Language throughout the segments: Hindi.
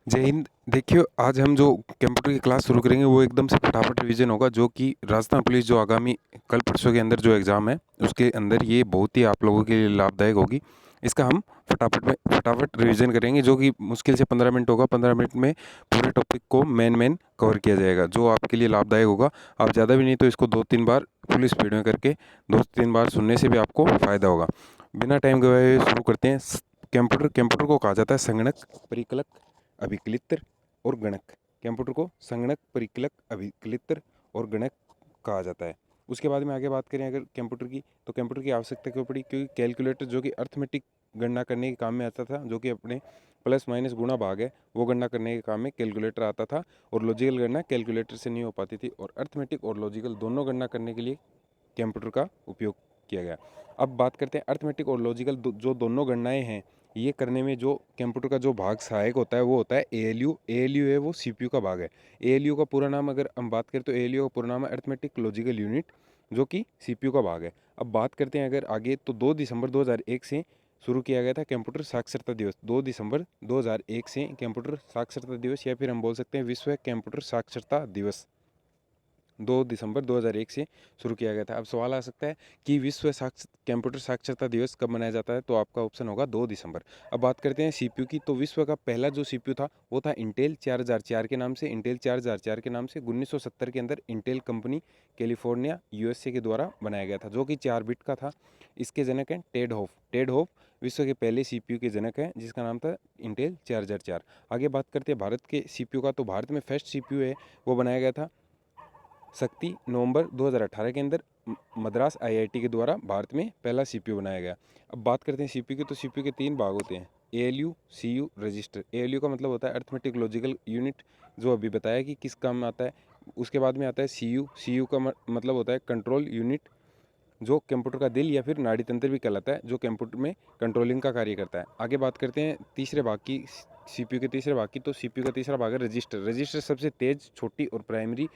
जय हिंद। देखिए, आज हम जो कंप्यूटर की क्लास शुरू करेंगे वो एकदम से फटाफट रिवीजन होगा, जो कि राजस्थान पुलिस जो आगामी कल परसों के अंदर जो एग्ज़ाम है उसके अंदर ये बहुत ही आप लोगों के लिए लाभदायक होगी। इसका हम फटाफट रिवीजन करेंगे, जो कि मुश्किल से 15 मिनट होगा। 15 मिनट में पूरे टॉपिक को मेन कवर किया जाएगा, जो आपके लिए लाभदायक होगा। आप ज़्यादा भी नहीं तो इसको 2-3 बार फुल स्पीड में करके 2-3 बार सुनने से भी आपको फ़ायदा होगा। बिना टाइम गवाए शुरू करते हैं। कंप्यूटर को कहा जाता है संगणक, परिकलक, अभिकलित्र और गणक। कंप्यूटर को संगणक, परिकलक, अभिकलित्र और गणक कहा जाता है। उसके बाद में आगे बात करें अगर कंप्यूटर की, तो कंप्यूटर की आवश्यकता क्यों पड़ी? क्योंकि कैलकुलेटर जो कि अर्थमेटिक गणना करने के काम में आता था, जो कि अपने प्लस माइनस गुणा भाग है वो गणना करने के काम में कैलकुलेटर आता था। और लॉजिकल गणना कैलकुलेटर से नहीं हो पाती थी, और अर्थमेटिक और लॉजिकल दोनों गणना करने के लिए कंप्यूटर का उपयोग किया गया। अब बात करते हैं अर्थमेटिक और लॉजिकल जो दोनों गणनाएं हैं, ये करने में जो कंप्यूटर का जो भाग सहायक होता है वो होता है एएलयू। एएलयू है वो सीपीयू का भाग है। एएलयू का पूरा नाम अगर हम बात करें तो एएलयू का पूरा नाम है अर्थमेटिक लॉजिकल यूनिट, जो कि सीपीयू का भाग है। अब बात करते हैं अगर आगे, तो 2 दिसंबर 2001 से शुरू किया गया था कंप्यूटर साक्षरता दिवस। 2 दिसंबर 2001 से कंप्यूटर साक्षरता दिवस, या फिर हम बोल सकते हैं विश्व कंप्यूटर साक्षरता दिवस 2 दिसंबर 2001 से शुरू किया गया था। अब सवाल आ सकता है कि कंप्यूटर साक्षरता दिवस कब मनाया जाता है, तो आपका ऑप्शन होगा 2 दिसंबर। अब बात करते हैं सीपीयू की, तो विश्व का पहला जो सीपीयू था वो था इंटेल 4004 के नाम से। इंटेल 4004 के नाम से 1970 के अंदर इंटेल कंपनी कैलिफोर्निया यूएसए के द्वारा बनाया गया था, जो कि 4 बिट का था। इसके जनक हैं टेड होफ। टेड होफ विश्व के पहले सीपीयू के जनक हैं, जिसका नाम था इंटेल 4004। आगे बात करते हैं भारत के सीपीयू का, तो भारत में फर्स्ट सीपीयू है वो बनाया गया था शक्ति, नवंबर 2018 के अंदर मद्रास आईआईटी के द्वारा भारत में पहला सीपीयू बनाया गया। अब बात करते हैं सीपीयू की, तो सीपीयू के 3 भाग होते हैं, एएलयू, सीयू, रजिस्टर। एएलयू का मतलब होता है अर्थमेटिक लॉजिकल यूनिट, जो अभी बताया कि किस काम में आता है। उसके बाद में आता है सीयू। सीयू का मतलब होता है कंट्रोल यूनिट, जो कंप्यूटर का दिल या फिर नाड़ी तंत्र भी कहलाता है, जो कंप्यूटर में कंट्रोलिंग का कार्य करता है। आगे बात करते हैं तीसरे भाग की, सीपीयू के तीसरे भाग की, तो सीपीयू का तीसरा भाग है रजिस्टर। रजिस्टर सबसे तेज, छोटी और प्राइमरी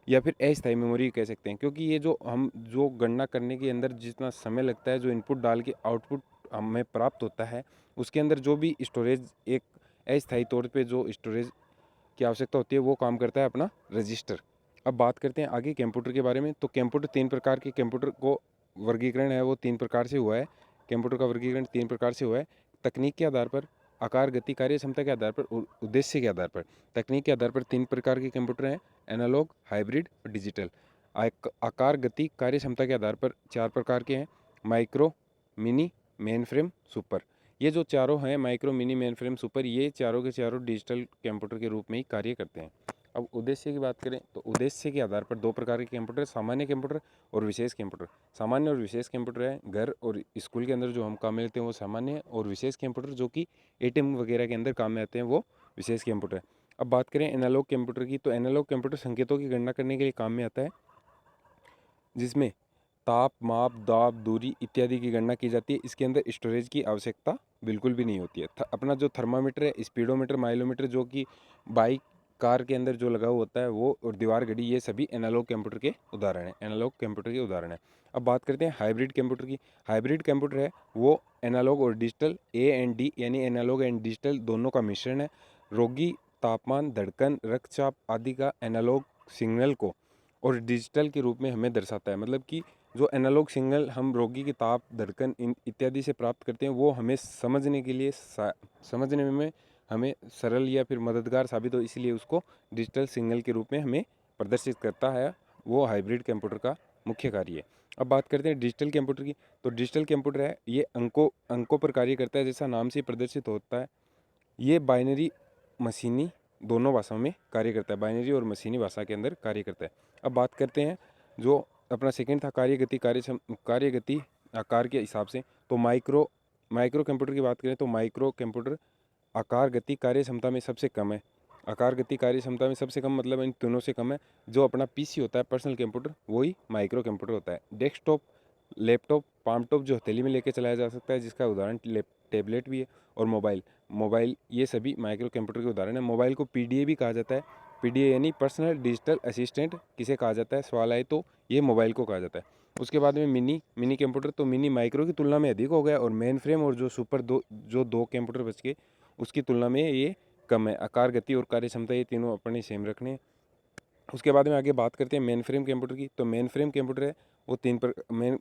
या फिर अस्थायी मेमोरी कह सकते हैं, क्योंकि ये जो गणना करने के अंदर जितना समय लगता है, जो इनपुट डाल के आउटपुट हमें प्राप्त होता है, उसके अंदर जो भी स्टोरेज एक अस्थायी तौर पे जो स्टोरेज की आवश्यकता होती है वो काम करता है अपना रजिस्टर। अब बात करते हैं आगे कंप्यूटर के बारे में, तो कंप्यूटर 3 प्रकार के कंप्यूटर को वर्गीकरण है वो 3 प्रकार से हुआ है। कंप्यूटर का वर्गीकरण 3 प्रकार से हुआ है, तकनीक के आधार पर, आकार, गति, कार्य क्षमता के आधार पर और उद्देश्य के आधार पर। तकनीक के आधार पर 3 प्रकार के कंप्यूटर हैं, एनालॉग, हाइब्रिड और डिजिटल। आकार, गति, कार्य क्षमता के आधार पर 4 प्रकार के हैं, micro, mini, main frame, super. ये जो चारों हैं, micro, mini, main frame, super, ये चारों के चारों डिजिटल कंप्यूटर के रूप में ही कार्य करते हैं। अब उद्देश्य की बात करें, तो उद्देश्य के आधार पर 2 प्रकार के कंप्यूटर, सामान्य कंप्यूटर और विशेष कंप्यूटर। सामान्य और विशेष कंप्यूटर है घर और स्कूल के अंदर जो हम काम में लेते हैं वो सामान्य है, और विशेष कंप्यूटर जो कि एटीएम वगैरह के अंदर काम में आते हैं वो विशेष कंप्यूटर है। अब बात करें एनालॉग कंप्यूटर की, तो एनालॉग कंप्यूटर संकेतों की गणना करने के लिए काम में आता है, जिसमें ताप, माप, दाब, दूरी इत्यादि की गणना की जाती है। इसके अंदर स्टोरेज की आवश्यकता बिल्कुल भी नहीं होती है। अपना जो थर्मामीटर है, स्पीडोमीटर, माइलोमीटर, जो कि बाइक, कार के अंदर जो लगा हुआ होता है वो, और दीवार घड़ी, ये सभी एनालॉग कंप्यूटर के उदाहरण हैं। एनालॉग कंप्यूटर के उदाहरण हैं। अब बात करते हैं हाइब्रिड कंप्यूटर की। हाइब्रिड कंप्यूटर है वो एनालॉग और डिजिटल, AND यानी एनालॉग एंड डिजिटल दोनों का मिश्रण है। रोगी, तापमान, धड़कन, रक्तचाप आदि का एनालॉग सिग्नल को और डिजिटल के रूप में हमें दर्शाता है। मतलब कि जो एनालॉग सिग्नल हम रोगी की ताप, धड़कन इत्यादि से प्राप्त करते हैं, वो हमें समझने के लिए समझने में हमें सरल या फिर मददगार साबित हो, इसलिए उसको डिजिटल सिग्नल के रूप में हमें प्रदर्शित करता है। वो हाइब्रिड कंप्यूटर का मुख्य कार्य है। अब बात करते हैं डिजिटल कंप्यूटर की, तो डिजिटल कंप्यूटर है ये अंकों पर कार्य करता है, जैसा नाम से प्रदर्शित होता है। ये बाइनरी, मशीनी दोनों भाषाओं में कार्य करता है, बाइनरी और मशीनी भाषा के अंदर कार्य करता है। अब बात करते हैं जो अपना सेकंड था कार्य गति, कार्य गति आकार के हिसाब से, तो माइक्रो कंप्यूटर की बात करें तो माइक्रो कंप्यूटर आकार, गति, कार्य क्षमता में सबसे कम है। आकार, गति, कार्य क्षमता में सबसे कम मतलब इन दोनों से कम है। जो अपना पीसी होता है, पर्सनल कंप्यूटर, वही माइक्रो कंप्यूटर होता है। डेस्कटॉप, लैपटॉप, पाम टॉप जो हथेली में लेके चलाया जा सकता है, जिसका उदाहरण टेबलेट भी है। और मोबाइल ये सभी माइक्रो कंप्यूटर के उदाहरण है। मोबाइल को पीडीए भी कहा जाता है। पीडीए यानी पर्सनल डिजिटल असिस्टेंट किसे कहा जाता है, सवाल आए तो ये मोबाइल को कहा जाता है। उसके बाद में मिनी कंप्यूटर, तो मिनी माइक्रो की तुलना में अधिक हो गया, और मेन फ्रेम और जो सुपर, दो कंप्यूटर बच के उसकी तुलना में ये कम है। आकार, गति और कार्यक्षमता ये तीनों अपने सेम रखने हैं। उसके बाद में आगे बात करते हैं मेन फ्रेम कंप्यूटर की। तो मेन फ्रेम कंप्यूटर है वो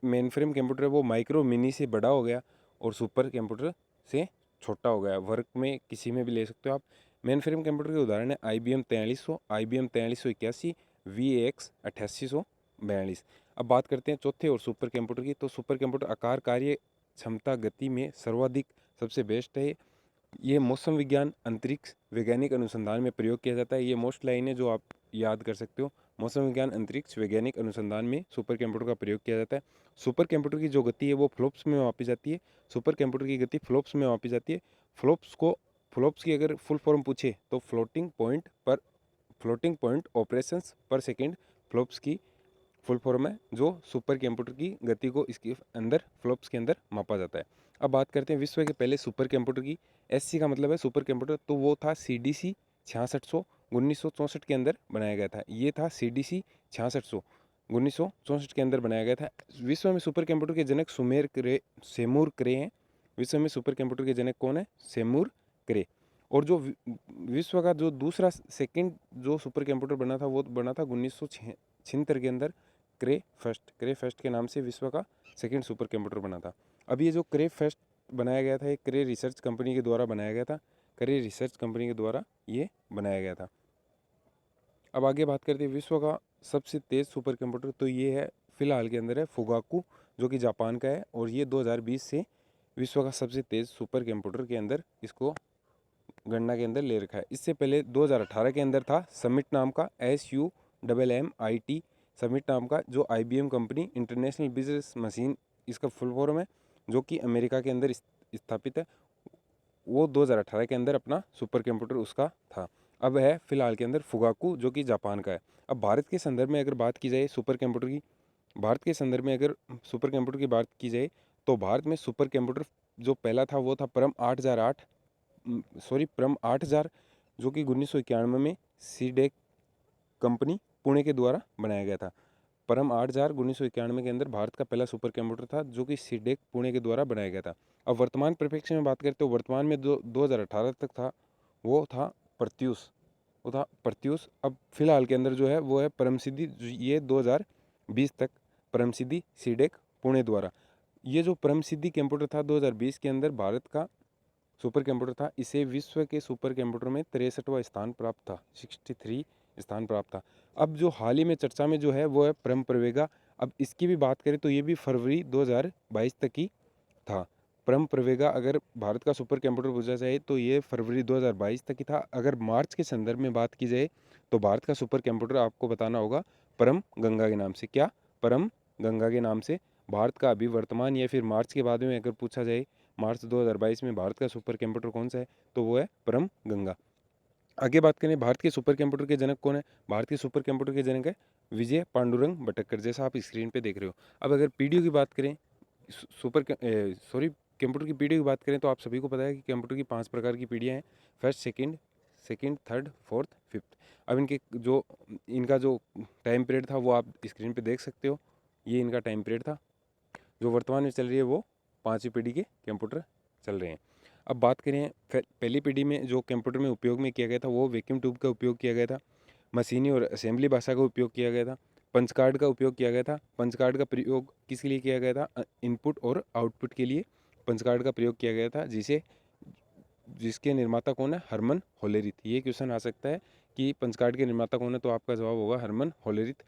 मेन फ्रेम कंप्यूटर है वो माइक्रो मिनी से बड़ा हो गया और सुपर कंप्यूटर से छोटा हो गया। वर्क में किसी में भी ले सकते हो आप। मेन फ्रेम कंप्यूटर के उदाहरण है IBM 4300, IBM 4381, VAX 8842। अब बात करते हैं चौथे और सुपर कंप्यूटर की। तो सुपर कंप्यूटर आकार, कार्य क्षमता, गति में सर्वाधिक सबसे बेस्ट है। ये मौसम विज्ञान, अंतरिक्ष वैज्ञानिक अनुसंधान में प्रयोग किया जाता है। ये मोस्ट लाइन है जो आप याद कर सकते हो। मौसम विज्ञान, अंतरिक्ष वैज्ञानिक अनुसंधान में सुपर कंप्यूटर का प्रयोग किया जाता है। सुपर कंप्यूटर की जो गति है वो फ्लॉप्स में मापी जाती है। सुपर कंप्यूटर की गति फ्लॉप्स में मापी जाती है। फ्लॉप्स की अगर फुल फॉर्म पूछे तो फ्लोटिंग पॉइंट ऑपरेशंस पर सेकेंड फ्लॉप्स की फुल फॉर्म है, जो सुपर कंप्यूटर की गति को इसके अंदर फ्लॉप्स के अंदर मापा जाता है। अब बात करते हैं विश्व के पहले सुपर कंप्यूटर की। SC का मतलब है सुपर कंप्यूटर, तो वो था CDC 6600, 1964 के अंदर बनाया गया था। ये था CDC 6600, 1964 के अंदर बनाया गया था। विश्व में सुपर कंप्यूटर के जनक सेमूर क्रे हैं। विश्व में सुपर कंप्यूटर के जनक कौन है? सेमूर क्रे। और जो विश्व का जो दूसरा सेकंड जो सुपर कंप्यूटर बना था वो बना था 1976 के अंदर। क्रे फर्स्ट के नाम से विश्व का सेकंड सुपर कंप्यूटर बना था। अब ये जो क्रे फर्स्ट बनाया गया था, ये क्रे रिसर्च कंपनी के द्वारा बनाया गया था। क्रे रिसर्च कंपनी के द्वारा ये बनाया गया था। अब आगे बात करते हैं विश्व का सबसे तेज़ सुपर कंप्यूटर। तो ये है फिलहाल के अंदर है फुगाकू, जो कि जापान का है, और ये 2020 से विश्व का सबसे तेज़ सुपर कंप्यूटर के अंदर इसको गणना के अंदर ले रखा है। इससे पहले 2018 के अंदर था समिट नाम का, SUMMIT समिट नाम का, जो IBM company international business machine इसका फुल फॉर्म है, जो कि अमेरिका के अंदर स्थापित है। वो 2018 के अंदर अपना सुपर कंप्यूटर उसका था। अब है फिलहाल के अंदर फुगाकू, जो कि जापान का है। अब भारत के संदर्भ में अगर बात की जाए सुपर कंप्यूटर की, भारत के संदर्भ में अगर सुपर कंप्यूटर की बात की जाए तो भारत में सुपर कंप्यूटर जो पहला था वो था परम 8000, जो कि 1991 में सीडेक कंपनी पुणे के द्वारा बनाया गया था। परम 8000 1991 के अंदर भारत का पहला सुपर कंप्यूटर था, जो कि सीडेक पुणे के द्वारा बनाया गया था। अब वर्तमान परिप्रेक्ष्य में बात करते हो, वर्तमान में 2018 तक था वो था प्रत्यूष। अब फिलहाल के अंदर जो है वो है परम सिद्धि, ये 2020 तक परम सिद्धि सीडेक पुणे द्वारा। ये जो परम सिद्धि कंप्यूटर था 2020 के अंदर भारत का सुपर कंप्यूटर था। इसे विश्व के सुपर कंप्यूटर में 63वां स्थान प्राप्त था, 63 स्थान प्राप्त था। अब जो हाल ही में चर्चा में जो है वो है परम प्रवेगा। अब इसकी भी बात करें तो ये भी फरवरी 2022 तक ही था। परम प्रवेगा अगर भारत का सुपर कंप्यूटर पूछा जाए तो ये फरवरी 2022 तक ही था। अगर मार्च के संदर्भ में बात की जाए तो भारत का सुपर कंप्यूटर आपको बताना होगा परम गंगा के नाम से। क्या? परम गंगा के नाम से भारत का अभी वर्तमान या फिर मार्च के बाद में अगर पूछा जाए मार्च 2022 में भारत का सुपर कंप्यूटर कौन सा है, तो वो है परम गंगा। आगे बात करें भारत के सुपर कंप्यूटर के जनक कौन है। भारत के सुपर कंप्यूटर के जनक है विजय पांडुरंग भटक्कर, जैसा आप स्क्रीन पे देख रहे हो। अब अगर पीडीयू की बात करें, कंप्यूटर की पीढ़ी की बात करें तो आप सभी को पता है कि कंप्यूटर की 5 प्रकार की पीढ़ियाँ हैं, first, second, third, fourth, fifth. अब इनका जो टाइम पीरियड था वो आप स्क्रीन पे देख सकते हो। ये इनका टाइम पीरियड था। जो वर्तमान में चल रही है वो 5वीं पीढ़ी के कंप्यूटर चल रहे हैं। अब बात करें पहली पीढ़ी में जो कंप्यूटर में उपयोग में किया गया था वो वैक्यूम ट्यूब का उपयोग किया गया था। मशीनी और असेंबली भाषा का उपयोग किया गया था। पंच कार्ड का उपयोग किया गया था। पंच कार्ड का प्रयोग किसके लिए किया गया था? इनपुट और आउटपुट के लिए पंच कार्ड का प्रयोग किया गया था, जिसके निर्माता कौन है? Herman Hollerith. ये क्वेश्चन आ सकता है कि पंच कार्ड के निर्माता कौन है, तो आपका जवाब होगा Herman Hollerith.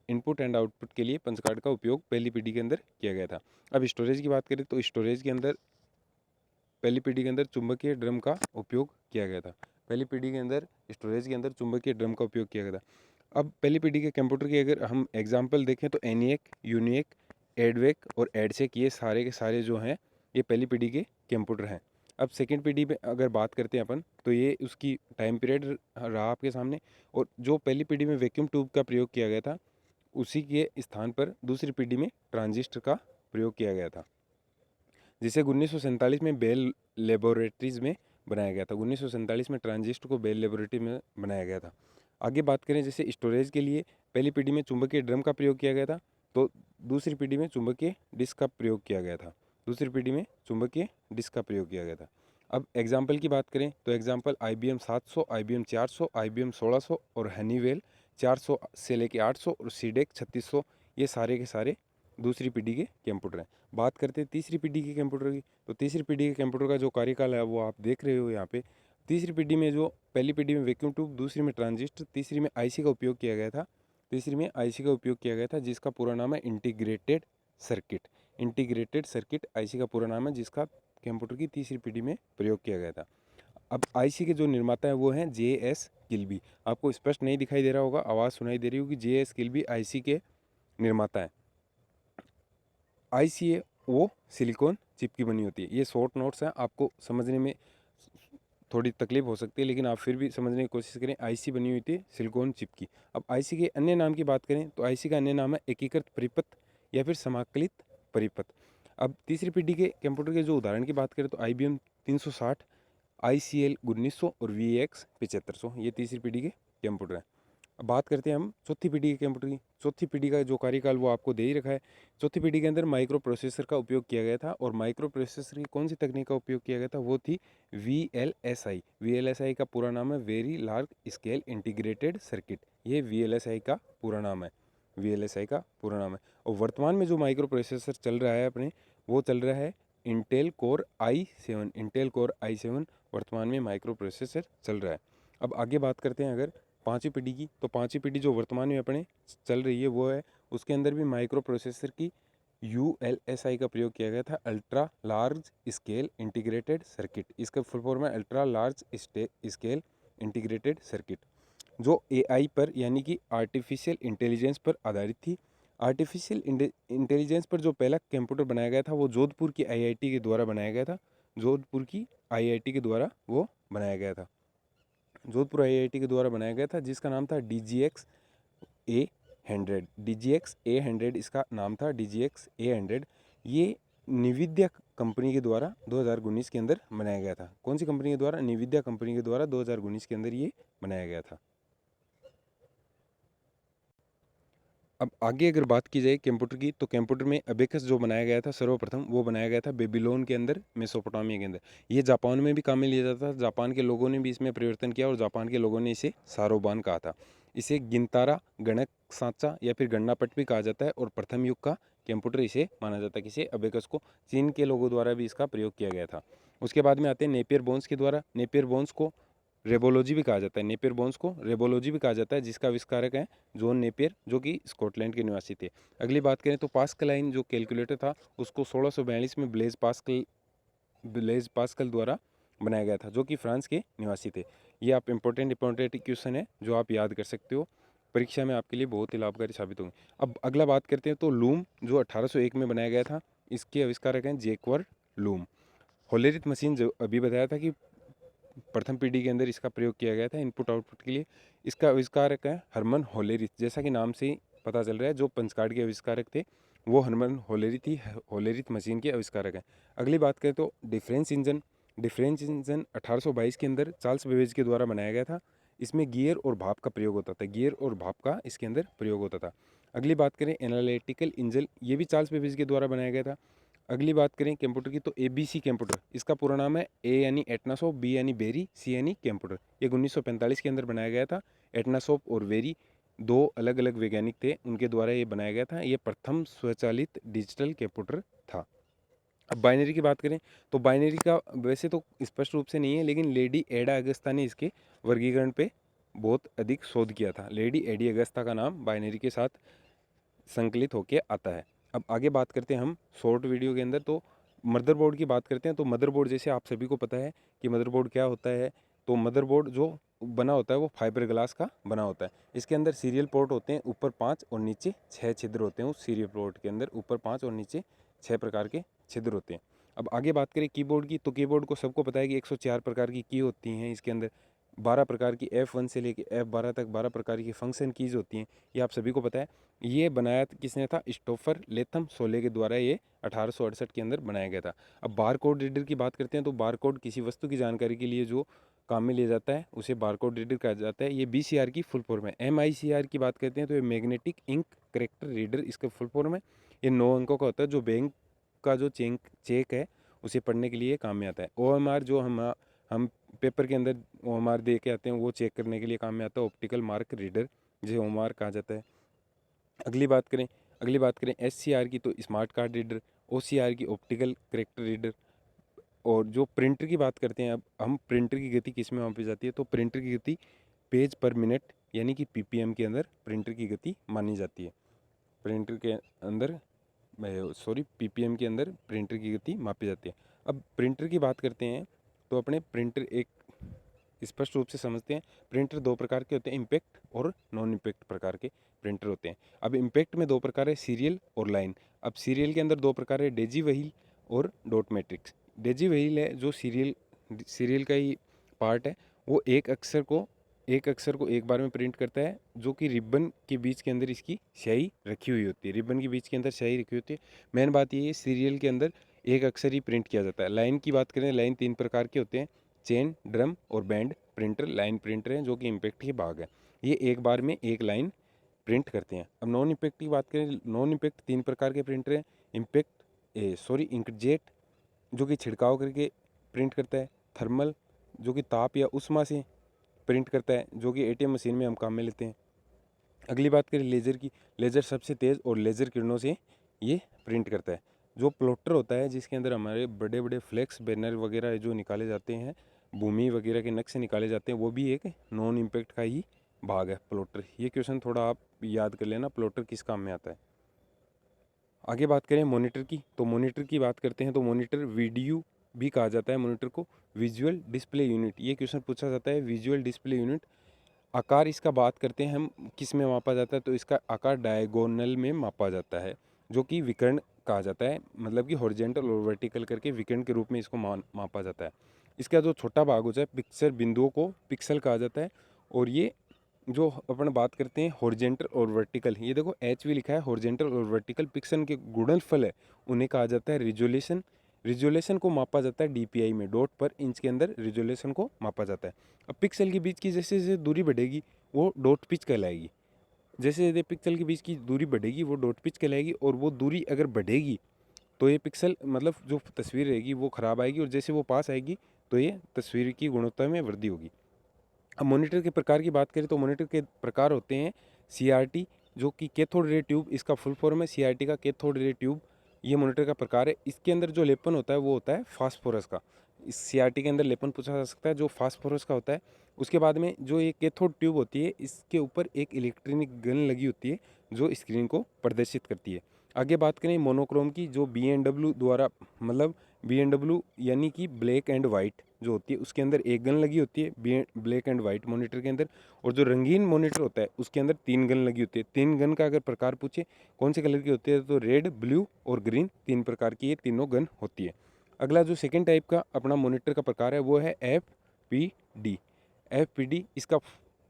Input and output के लिए पंच कार्ड का उपयोग पहली पीढ़ी के अंदर किया गया था। अब स्टोरेज की बात करें तो स्टोरेज के अंदर पहली पीढ़ी के अंदर चुंबकीय ड्रम का उपयोग किया गया था। पहली पीढ़ी के अंदर स्टोरेज के अंदर चुंबकीय ड्रम का उपयोग किया गया था। अब पहली पीढ़ी के कंप्यूटर की अगर हम एग्जाम्पल देखें तो एनिएक, यूनिएक, एडवेक और एडसेक, ये सारे के सारे जो हैं ये पहली पीढ़ी के कंप्यूटर हैं। अब सेकेंड पीढ़ी में अगर बात करते हैं अपन तो ये उसकी टाइम पीरियड रहा आपके सामने। और जो पहली पीढ़ी में वैक्यूम ट्यूब का प्रयोग किया गया था उसी के स्थान पर दूसरी पीढ़ी में ट्रांजिस्टर का प्रयोग किया गया था, जिसे 1947 में बेल लेबोरेटरीज में बनाया गया था। 1947 में ट्रांजिस्टर को बेल लेबोरेटरी में बनाया गया था। आगे बात करें जैसे स्टोरेज के लिए पहली पीढ़ी में चुंबकीय ड्रम का प्रयोग किया गया था, तो दूसरी पीढ़ी में चुंबकीय डिस्क का प्रयोग किया गया था। दूसरी पीढ़ी में चुंबकीय डिस्क का प्रयोग किया गया था। अब एग्जाम्पल की बात करें तो एग्जाम्पल IBM 700, IBM 400, IBM 1600 और हनीवेल 400 से लेके 800 और सीडेक 3600, ये सारे के सारे दूसरी पीढ़ी के कंप्यूटर हैं। बात करते हैं तीसरी पीढ़ी के कंप्यूटर की, तो तीसरी पीढ़ी के कंप्यूटर का जो कार्यकाल है वो आप देख रहे हो यहाँ पे। तीसरी पीढ़ी में जो पहली पीढ़ी में वैक्यूम ट्यूब, दूसरी में ट्रांजिस्टर, तीसरी में आईसी का उपयोग किया गया था। तीसरी में आईसी का उपयोग किया गया था जिसका पूरा नाम है integrated circuit. Integrated circuit IC का पूरा नाम है जिसका कंप्यूटर की तीसरी पीढ़ी में प्रयोग किया गया था। अब आईसी के जो निर्माता है वो हैं JS किल्बी। आपको स्पष्ट नहीं दिखाई दे रहा होगा, आवाज़ सुनाई दे रही होगी। JS किल्बी आईसी के निर्माता है। आईसी है वो सिलिकॉन चिप की बनी होती है। ये शॉर्ट नोट्स हैं, आपको समझने में थोड़ी तकलीफ हो सकती है लेकिन आप फिर भी समझने की कोशिश करें। आईसी बनी हुई थी सिलिकॉन चिप की। अब आईसी के अन्य नाम की बात करें तो आईसी का अन्य नाम है एकीकृत परिपथ या फिर समाकलित परिपथ। अब तीसरी पीढ़ी के कंप्यूटर के जो उदाहरण की बात करें तो IBM 360, ICL 1900 और VX 7500, ये तीसरी पीढ़ी के कंप्यूटर हैं। अब बात करते हैं हम चौथी पीढ़ी के कंप्यूटर की। चौथी पीढ़ी का जो कार्यकाल वो आपको दे ही रखा है। चौथी पीढ़ी के अंदर माइक्रो प्रोसेसर का उपयोग किया गया था और माइक्रो प्रोसेसर की कौन सी तकनीक का उपयोग किया गया था, वो थी VLSI। VLSI का पूरा नाम है very large scale integrated circuit. ये VLSI का पूरा नाम है। VLSI का पूरा नाम है। और वर्तमान में जो माइक्रो प्रोसेसर चल रहा है अपने, वो चल रहा है Intel core i7। Intel core i7 वर्तमान में माइक्रो प्रोसेसर चल रहा है। अब आगे बात करते हैं अगर पाँचवीं पीढ़ी की, तो पाँचवीं पीढ़ी जो वर्तमान में अपने चल रही है वो है, उसके अंदर भी माइक्रो प्रोसेसर की ULSI का प्रयोग किया गया था, ultra large scale integrated circuit. इसका फुल फॉर्म है ultra large scale integrated circuit, जो AI पर यानी कि आर्टिफिशियल इंटेलिजेंस पर आधारित थी। आर्टिफिशियल इंटेलिजेंस पर जो पहला कंप्यूटर बनाया गया था वो जोधपुर की IIT के द्वारा बनाया गया था। जोधपुर की IIT के द्वारा वो बनाया गया था। जोधपुर IIT के द्वारा बनाया गया था जिसका नाम था DGX A100। DGX A100 इसका नाम था, DGX A100। ये निविद्या कंपनी के द्वारा 2019 के अंदर बनाया गया था। कौन सी कंपनी के द्वारा? निविद्या कंपनी के द्वारा 2019 के अंदर ये बनाया गया था। अब आगे अगर बात की जाए कंप्यूटर की, तो कंप्यूटर में अबेकस जो बनाया गया था सर्वप्रथम, वो बनाया गया था बेबीलोन के अंदर, मेसोपोटामिया के अंदर। ये जापान में भी काम में लिया जाता था। जापान के लोगों ने भी इसमें परिवर्तन किया और जापान के लोगों ने इसे सारोबान कहा था। इसे गिनतारा, गणक सांचा या फिर गणनापट भी कहा जाता है और प्रथम युग का कंप्यूटर इसे माना जाता है। किसे? अबेकस को। चीन के लोगों द्वारा भी इसका प्रयोग किया गया था। उसके बाद में आते हैं नेपियर बोन्स के द्वारा। नेपियर बोन्स को रेबोलॉजी भी कहा जाता है। नेपियर बोन्स को रेबोलॉजी भी कहा जाता है, जिसका आविष्कारक है जॉन नेपियर, जो कि स्कॉटलैंड के निवासी थे। अगली बात करें तो पास्कलाइन जो कैलकुलेटर था, उसको 1642 में ब्लेज पास्कल द्वारा बनाया गया था, जो कि फ्रांस के निवासी थे। ये आप इंपॉर्टेंट क्वेश्चन है जो आप याद कर सकते हो, परीक्षा में आपके लिए बहुत ही लाभकारी साबित होंगे। अब अगला बात करते हैं तो लूम, जो 1801 में बनाया गया था, इसके आविष्कारक हैं जैकवर लूम। होलेरिथ मशीन, जो अभी बताया था कि प्रथम पीढ़ी के अंदर इसका प्रयोग किया गया था इनपुट आउटपुट के लिए, इसका आविष्कारक है हरमन होलेरिथ। जैसा कि नाम से ही पता चल रहा है, जो पंच कार्ड के आविष्कारक थे वो हरमन होलेरिथ ही होलेरिथ मशीन के आविष्कारक हैं। अगली बात करें तो डिफरेंस इंजन। डिफरेंस इंजन 1822 के अंदर चार्ल्स बेबेज के द्वारा बनाया गया था। इसमें गियर और भाप का प्रयोग होता था। गियर और भाप का इसके अंदर प्रयोग होता था। अगली बात करें एनालिटिकल इंजन, ये भी चार्ल्स बेबेज के द्वारा बनाया गया था। अगली बात करें कंप्यूटर की, तो ABC कंप्यूटर, इसका पूरा नाम है A यानी एटनासॉफ्ट, B यानी बेरी, C यानी कंप्यूटर। ये 1945 के अंदर बनाया गया था। एटनासॉफ्ट और वेरी दो अलग अलग वैज्ञानिक थे, उनके द्वारा ये बनाया गया था। ये प्रथम स्वचालित डिजिटल कंप्यूटर था। अब बाइनरी की बात करें तो बाइनरी का वैसे तो स्पष्ट रूप से नहीं है, लेकिन लेडी एडा अगस्ता ने इसके वर्गीकरण पे बहुत अधिक शोध किया था। लेडी एडी अगस्ता का नाम बाइनरी के साथ संकलित होकर आता है। अब आगे बात करते हैं हम शॉर्ट वीडियो के अंदर, तो मदरबोर्ड की बात करते हैं। तो मदरबोर्ड, जैसे आप सभी को पता है कि मदरबोर्ड क्या होता है, तो मदरबोर्ड जो बना होता है वो फाइबर ग्लास का बना होता है। इसके अंदर सीरियल पोर्ट होते हैं, ऊपर 5 और नीचे 6 छिद्र होते हैं। उस सीरियल पोर्ट के अंदर ऊपर 5 और नीचे 6 प्रकार के छिद्र होते हैं। अब आगे बात करें कीबोर्ड की, तो कीबोर्ड को सबको पता है कि 104 प्रकार की की होती हैं। इसके अंदर 12 प्रकार की F1 से लेके F12 तक 12 प्रकार की फंक्शन कीज होती हैं। ये आप सभी को पता है। ये बनाया किसने था? स्टोफर लेथम सोले के द्वारा ये 1868 के अंदर बनाया गया था। अब बार कोड रीडर की बात करते हैं, तो बार कोड किसी वस्तु की जानकारी के लिए जो काम में लिया जाता है उसे बार कोड रीडर कहा जाता है। ये BCR की फुल फॉर्म है। MICR की बात करते हैं तो ये मैग्नेटिक इंक करेक्टर रीडर इसका फुल फॉर्म है। ये 9 अंकों का होता है। जो बैंक का जो चेक है उसे पढ़ने के लिए काम में आता है। OMR जो हम पेपर के अंदर OMR दे के आते हैं वो चेक करने के लिए काम में आता है, ऑप्टिकल मार्क रीडर जिसे OMR कहा जाता है। अगली बात करें SCR की, तो स्मार्ट कार्ड रीडर, OCR की ऑप्टिकल करेक्टर रीडर। और जो प्रिंटर की बात करते हैं, अब हम प्रिंटर की गति किस में मापी जाती है, तो प्रिंटर की गति पेज पर मिनट यानी कि PPM के अंदर प्रिंटर की गति मानी जाती है। प्रिंटर के अंदर PPM के अंदर प्रिंटर की गति मापी जाती है। अब प्रिंटर की बात करते हैं तो अपने प्रिंटर एक स्पष्ट रूप से समझते हैं। प्रिंटर दो प्रकार के होते हैं, इम्पैक्ट और नॉन इम्पैक्ट प्रकार के प्रिंटर होते हैं। अब इम्पैक्ट में दो प्रकार है, सीरियल और लाइन। अब सीरियल के अंदर दो प्रकार है, डेजी व्हील और डॉट मैट्रिक्स। डेजी व्हील है जो सीरियल का ही पार्ट है, वो एक अक्षर को एक बार में प्रिंट करता है, जो कि रिबन के बीच के अंदर इसकी स्याही रखी हुई होती है। रिबन के बीच के अंदर स्याही रखी होती है। मेन बात ये है, सीरियल के अंदर एक अक्षर ही प्रिंट किया जाता है। लाइन की बात करें, लाइन तीन प्रकार के होते हैं, चेन, ड्रम और बैंड प्रिंटर लाइन प्रिंटर हैं, जो कि इम्पैक्ट के भाग है। ये एक बार में एक लाइन प्रिंट करते हैं। अब नॉन इम्पैक्ट की बात करें, नॉन इम्पैक्ट तीन प्रकार के प्रिंटर हैं, इंकजेट जो कि छिड़काव करके प्रिंट करता है, थर्मल जो कि ताप या उष्मा से प्रिंट करता है, जो कि ATM मशीन में हम काम में लेते हैं। अगली बात करें लेज़र की, लेज़र सबसे तेज़ और लेज़र किरणों से ये प्रिंट करता है। जो प्लॉटर होता है, जिसके अंदर हमारे बड़े बड़े फ्लेक्स बैनर वगैरह जो निकाले जाते हैं, भूमि वगैरह के नक्शे निकाले जाते हैं, वो भी एक नॉन इम्पैक्ट का ही भाग है प्लॉटर। ये क्वेश्चन थोड़ा आप याद कर लेना, प्लॉटर किस काम में आता है। आगे बात करें मॉनिटर की, तो मॉनिटर की बात करते हैं तो मॉनिटर वीडियो भी कहा जाता है मॉनिटर को, विजुअल डिस्प्ले यूनिट। ये क्वेश्चन पूछा जाता है, विजुअल डिस्प्ले यूनिट। आकार इसका बात करते हैं हम किस में मापा जाता है, तो इसका आकार डायगोनल में मापा जाता है, जो कि विकर्ण कहा जाता है, मतलब कि हॉरिजॉन्टल और वर्टिकल करके विकर्ण के रूप में इसको मापा जाता है। इसका जो छोटा भाग होता है पिक्सल बिंदुओं को पिक्सल कहा जाता है। और ये जो अपन बात करते हैं हॉरिजॉन्टल और वर्टिकल, ये देखो HV लिखा है, हॉरिजॉन्टल और वर्टिकल पिक्सल के गुणनफल है, उन्हें कहा जाता है रिजोल्यूशन। रिजोल्यूशन को मापा जाता है DPI में, डॉट पर इंच के अंदर रिजोल्यूशन को मापा जाता है। अब पिक्सल के बीच की जैसे जैसे दूरी बढ़ेगी वो डॉट पिच कहलाएगी। जैसे जैसे पिक्सल के बीच की दूरी बढ़ेगी वो डॉट पिच कहलाएगी। और वो दूरी अगर बढ़ेगी तो ये पिक्सल मतलब जो तस्वीर रहेगी वो ख़राब आएगी, और जैसे वो पास आएगी तो ये तस्वीर की गुणवत्ता में वृद्धि होगी। अब मॉनिटर के प्रकार की बात करें तो मॉनिटर के प्रकार होते हैं, CRT जो कि कैथोड रे ट्यूब, इसका फुल फॉर्म है CRT का, कैथोड रे ट्यूब। ये मॉनिटर का प्रकार है। इसके अंदर जो लेपन होता है वो होता है फास्फोरस का। इस CRT के अंदर लेपन पूछा जा सकता है जो फास्फोरस का होता है। उसके बाद में जो ये कैथोड ट्यूब होती है, इसके ऊपर एक इलेक्ट्रॉनिक गन लगी होती है जो स्क्रीन को प्रदर्शित करती है। आगे बात करें मोनोक्रोम की, जो BMW द्वारा मतलब BMW यानी कि ब्लैक एंड वाइट जो होती है, उसके अंदर एक गन लगी होती है ब्लैक एंड वाइट मॉनिटर के अंदर। और जो रंगीन मॉनिटर होता है उसके अंदर तीन गन लगी होती है। तीन गन का अगर प्रकार पूछे कौन से कलर की होती है, तो रेड, ब्लू और ग्रीन, तीन प्रकार की ये तीनों गन होती है। अगला जो सेकेंड टाइप का अपना मॉनिटर का प्रकार है वो है FPD। FPD इसका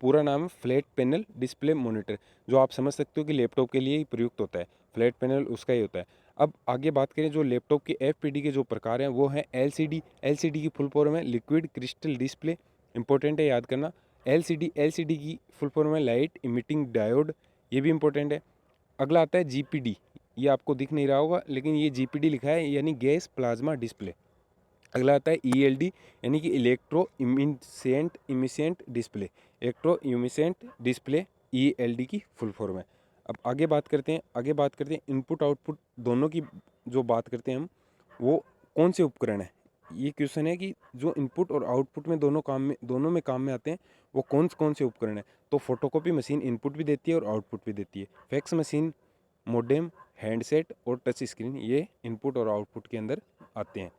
पूरा नाम है फ्लैट पैनल डिस्प्ले मॉनिटर, जो आप समझ सकते हो कि लैपटॉप के लिए ही प्रयुक्त होता है। फ्लैट पैनल उसका ही होता है। अब आगे बात करें जो लैपटॉप के FPD के जो प्रकार हैं वो है LCD। LCD की फुल फॉर्म है लिक्विड क्रिस्टल डिस्प्ले, इंपॉर्टेंट है याद करना। LCD की फुल फॉर्म है लाइट इमिटिंग डायोड, ये भी इंपॉर्टेंट है। अगला आता है GPD, ये आपको दिख नहीं रहा होगा लेकिन ये GPD लिखा है, यानी गैस प्लाज्मा डिस्प्ले। अगला आता है ELD यानी कि electro emissant display, electro emissant display, ELD की फुल फॉर्म है। अब आगे बात करते हैं इनपुट आउटपुट दोनों की जो बात करते हैं हम, वो कौन से उपकरण है। ये क्वेश्चन है कि जो इनपुट और आउटपुट में दोनों में काम में आते हैं वो कौन से उपकरण है। तो फोटोकॉपी मशीन इनपुट भी देती है और आउटपुट भी देती है। फैक्स मशीन, मोडेम, हैंडसेट और टच स्क्रीन, ये इनपुट और आउटपुट के अंदर आते हैं।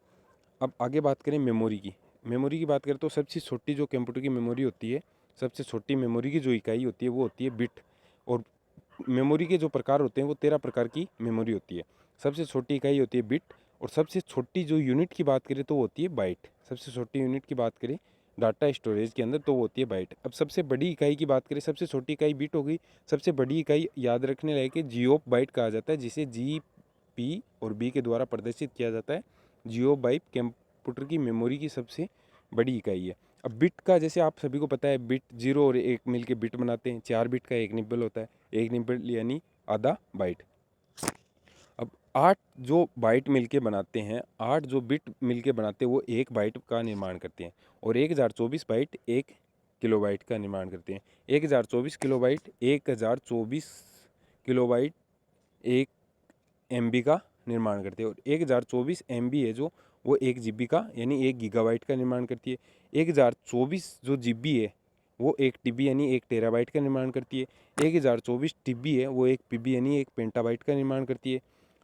अब आगे बात करें मेमोरी की बात करें तो सबसे छोटी जो कंप्यूटर की मेमोरी होती है, सबसे छोटी मेमोरी की जो इकाई होती है वो होती है बिट। और मेमोरी के जो प्रकार होते हैं वो 13 प्रकार की मेमोरी होती है। सबसे छोटी इकाई होती है बिट, और सबसे छोटी जो यूनिट की बात करें तो वो होती है बाइट। सबसे छोटी यूनिट की बात करें डाटा स्टोरेज के अंदर तो वो होती है बाइट। अब सबसे बड़ी इकाई की बात करें, सबसे छोटी इकाई बिट हो गई, सबसे बड़ी इकाई याद रखने लायक है जियो बाइट कहा जाता है, जिसे G, P और B के द्वारा प्रदर्शित किया जाता है। जियो बाइट कंप्यूटर की मेमोरी की सबसे बड़ी इकाई है। अब बिट का जैसे आप सभी को पता है, बिट 0 और 1 मिल के बिट बनाते हैं। 4 बिट का एक निब्बल होता है, एक निब्बल यानी आधा बाइट। अब 8 जो बाइट मिलके बनाते हैं, 8 जो बिट मिलके बनाते हैं वो 1 बाइट का निर्माण करते हैं, और 1024 बाइट 1 किलोबाइट का निर्माण करते हैं। 1024 किलोबाइट 1024 किलोबाइट 1 MB का निर्माण करती है, और 1024 MB है जो वो 1 GB का यानी 1 गीगाबाइट का निर्माण करती है। 1024 जो GB है वो 1 TB यानी 1 टेराबाइट का निर्माण करती है। 1024 TB है वो 1 PB यानी 1 पेंटाबाइट का निर्माण करती है।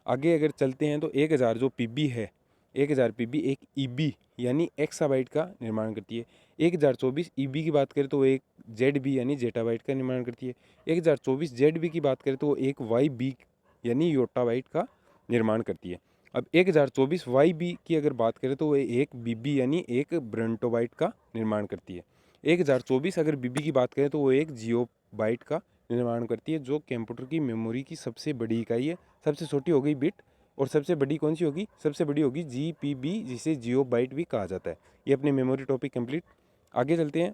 आगे अगर चलते हैं तो 1000 जो PB है, 1000 PB 1 EB यानी एक्साबाइट का निर्माण करती है। 1024 EB की बात करें तो वो 1 ZB यानी जेटाबाइट का निर्माण करती है। 1024 ZB की बात करें तो वो 1 YB यानी योटाबाइट का निर्माण करती है। अब 1024 YB की अगर बात करें तो वो 1 BB यानी 1 ब्रंटोबाइट का निर्माण करती है। 1024 अगर BB की बात करें तो वो 1 जियोबाइट का निर्माण करती है, जो कंप्यूटर की मेमोरी की सबसे बड़ी इकाई है। सबसे छोटी हो गई बिट, और सबसे बड़ी कौन सी होगी? सबसे बड़ी होगी GPB, जिसे जियोबाइट भी कहा जाता है। ये अपने मेमोरी टॉपिक कंप्लीट। आगे चलते हैं।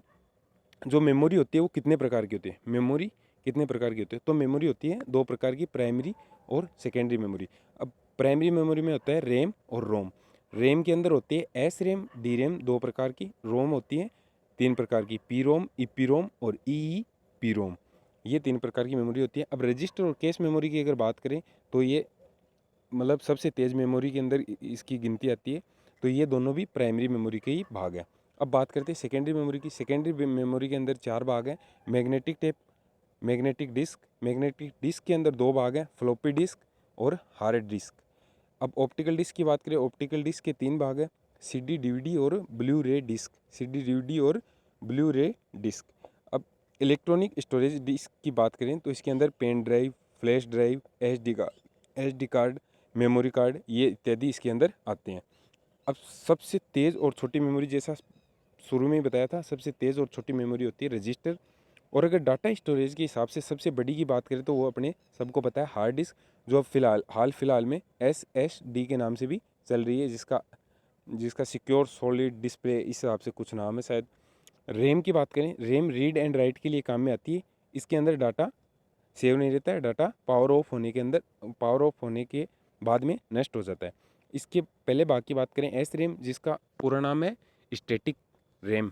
जो मेमोरी होती है वो कितने प्रकार की होती है? मेमोरी कितने प्रकार की होती है? तो मेमोरी होती है 2 प्रकार की, प्राइमरी और सेकेंडरी मेमोरी। अब प्राइमरी मेमोरी में होता है रैम और रोम। रैम के अंदर होती है एस रैम, डी रैम 2 प्रकार की। रोम होती है 3 प्रकार की, पी रोम, ईपी रोम और ई पी रोम। ये 3 प्रकार की मेमोरी होती है। अब रजिस्टर और कैश मेमोरी की अगर बात करें तो ये मतलब सबसे तेज़ मेमोरी के अंदर इसकी गिनती आती है। तो ये दोनों भी प्राइमरी मेमोरी के ही भाग हैं। अब बात करते हैं सेकेंडरी मेमोरी की। सेकेंडरी मेमोरी के अंदर 4 भाग हैं। Magnetic tape, magnetic disk. Magnetic disk के अंदर 2 भाग हैं, फ्लॉपी डिस्क और हार्ड डिस्क। अब ऑप्टिकल डिस्क की बात करें, ऑप्टिकल डिस्क के 3 भाग हैं, CD DVD और blu ray disc. CD DVD और ब्लू रे डिस्क। अब इलेक्ट्रॉनिक स्टोरेज डिस्क की बात करें तो इसके अंदर pen drive, flash drive, SD card, memory card, ये इत्यादि इसके अंदर आते हैं। अब सबसे तेज़ और छोटी मेमोरी, जैसा शुरू में ही बताया था, सबसे तेज़ और छोटी मेमोरी होती है रजिस्टर। और अगर डाटा स्टोरेज के हिसाब से सबसे बड़ी की बात करें तो वो अपने सबको पता है हार्ड डिस्क, जो अब हाल फिलहाल में SSD के नाम से भी चल रही है, जिसका सिक्योर सॉलिड डिस्प्ले इस हिसाब से कुछ नाम है शायद। रैम की बात करें, रैम रीड एंड राइट के लिए काम में आती है। इसके अंदर डाटा सेव नहीं रहता है, डाटा पावर ऑफ होने के बाद में नष्ट हो जाता है। इसके पहले भाग की बात करें, एस रैम, जिसका पूरा नाम है static RAM.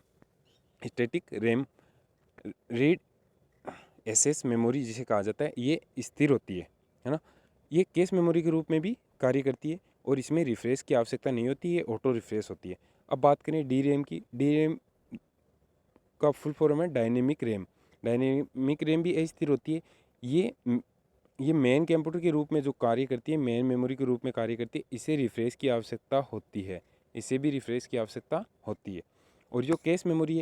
Static RAM read SS memory जिसे कहा जाता है, ये स्थिर होती है ना। ये केस मेमोरी के रूप में भी कार्य करती है, और इसमें रिफ्रेश की आवश्यकता नहीं होती है, ऑटो रिफ्रेश होती है। अब बात करें डी रैम की। डी रैम का फुल फॉर्म है डायनेमिक रैम। डायनेमिक रैम भी अस्थिर होती है। ये ये मेन कंप्यूटर के रूप में जो कार्य करती है, मेन मेमोरी के रूप में कार्य करती है। इसे रिफ्रेश की आवश्यकता होती है, इसे भी रिफ्रेश की आवश्यकता होती है। और जो कैश मेमोरी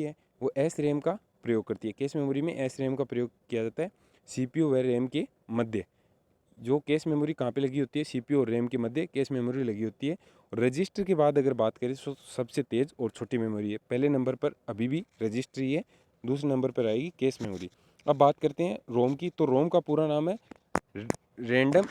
है वो एस रैम का प्रयोग करती है। कैश मेमोरी में एस रैम का प्रयोग किया जाता है CPU व रैम के मध्य। जो कैश मेमोरी कहाँ पे लगी होती है? CPU और रैम के मध्य कैश मेमोरी लगी होती है। और रजिस्टर के बाद अगर बात करें तो सबसे तेज़ और छोटी मेमोरी है। पहले नंबर पर अभी भी रजिस्टर ही है, दूसरे नंबर पर आएगी कैश मेमोरी। अब बात करते हैं रोम की। तो रोम का पूरा नाम है random